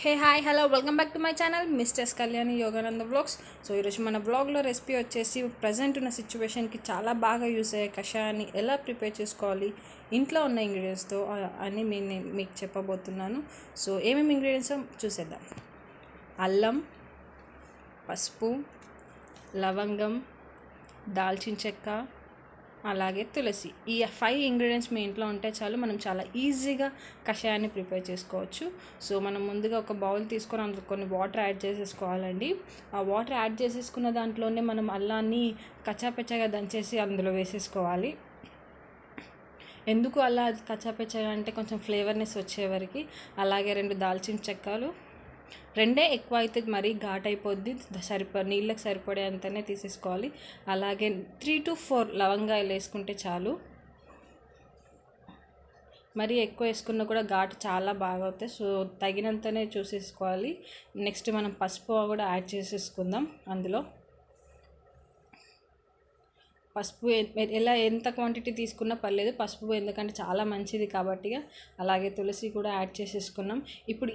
Hey hi hello welcome back to my channel mrs.kalayaniyogananda vlogs. So ఈరోజు మన వ్లాగ్లో recipe వచ్చేసి ప్రజెంట్ ఉన్న సిచ్యువేషన్కి చాలా బాగా యూస్ అయ్యే కషాయాన్ని ఎలా ప్రిపేర్ చేసుకోవాలి ఇంట్లో ఉన్న ఇంగ్రీడియంట్స్తో అని నేను మీకు చెప్పబోతున్నాను. సో ఏమేమి ఇంగ్రీడియంట్స్ చూసేద్దాం. అల్లం, పసుపు, లవంగం, దాల్చిన చెక్క, అలాగే తులసి. ఈ 5 ఇంగ్రీడియంట్స్ మీ ఇంట్లో ఉంటే చాలు, మనం చాలా ఈజీగా కషాయాన్ని ప్రిపేర్ చేసుకోవచ్చు. సో మనం ముందుగా ఒక బౌల్ తీసుకొని అందులో కొన్ని వాటర్ యాడ్ చేసేసుకోవాలండి. ఆ వాటర్ యాడ్ చేసేసుకున్న దాంట్లోనే మనం అల్లాన్ని కచ్చాపచ్చాగా దంచేసి అందులో వేసేసుకోవాలి. ఎందుకు అలా కచ్చాపచ్చాగా అంటే కొంచెం ఫ్లేవర్నెస్ వచ్చేవరకు. అలాగే 2 దాల్చిన చెక్కలు, 2 ఎక్కువ అయితే మరీ ఘాట్ అయిపోద్ది, నీళ్ళకి సరిపడే అంతనే తీసేసుకోవాలి. అలాగే 3 to 4 లవంగాయలు వేసుకుంటే చాలు. మరీ ఎక్కువ వేసుకున్నా కూడా ఘాటు చాలా బాగా అవుతాయి. సో తగినంతనే చూసేసుకోవాలి. నెక్స్ట్ మనం పసుపు కూడా యాడ్ చేసేసుకుందాం అందులో. పసుపు ఎలా ఎంత క్వాంటిటీ తీసుకున్నా పర్లేదు, పసుపు ఎందుకంటే చాలా మంచిది కాబట్టి. అలాగే తులసి కూడా యాడ్ చేసేసుకున్నాం. ఇప్పుడు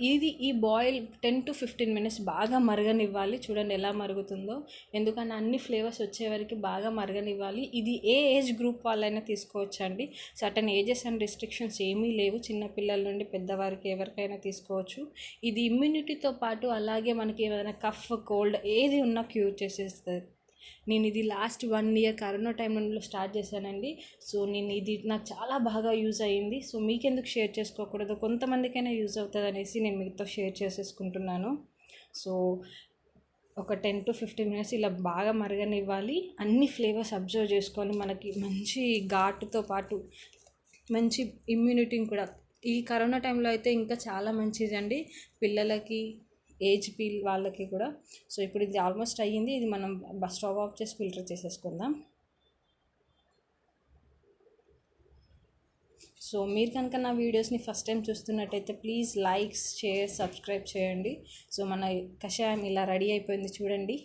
ఈ బాయిల్ 10 to 15 minutes బాగా మరగనివ్వాలి. చూడండి ఎలా మరుగుతుందో, ఎందుకంటే అన్ని ఫ్లేవర్స్ వచ్చేవరకు బాగా మరగనివ్వాలి. ఇది ఏ ఏజ్ గ్రూప్ వాళ్ళైనా తీసుకోవచ్చు అండి. సర్టన్ ఏజెస్ అండ్ రిస్ట్రిక్షన్స్ ఏమీ లేవు. చిన్నపిల్లల నుండి పెద్దవారికి ఎవరికైనా తీసుకోవచ్చు. ఇది ఇమ్యూనిటీతో పాటు అలాగే మనకి ఏమైనా కఫ్, కోల్డ్ ఏది ఉన్నా క్యూర్ చేసేస్తుంది. నేను ఇది లాస్ట్ 1 year కరోనా టైంలో స్టార్ట్ చేశానండి. సో ఇది నాకు చాలా బాగా యూజ్ అయ్యింది. సో మీకెందుకు షేర్ చేసుకోకూడదు, కొంతమందికైనా యూజ్ అవుతుంది అనేసి నేను మీతో షేర్ చేసేసుకుంటున్నాను. సో ఒక 10 to 15 minutes ఇలా బాగా మరగనివ్వాలి. అన్ని ఫ్లేవర్స్ అబ్జర్వ్ చేసుకొని మనకి మంచి ఘాటుతో పాటు మంచి ఇమ్యూనిటీని కూడా. ఈ కరోనా టైంలో అయితే ఇంకా చాలా మంచిదండి పిల్లలకి, ఏజ్ వాళ్ళకి కూడా. సో ఇప్పుడు ఇది ఆల్మోస్ట్ అయ్యింది. ఇది మనం స్టవ్ ఆఫ్ చేసి ఫిల్టర్ చేసేసుకుందాం. సో మీరు కనుక నా వీడియోస్ని ఫస్ట్ టైం చూస్తున్నట్టయితే ప్లీజ్ లైక్, షేర్, సబ్స్క్రైబ్ చేయండి. సో మన కషాయం ఇలా రెడీ అయిపోయింది చూడండి.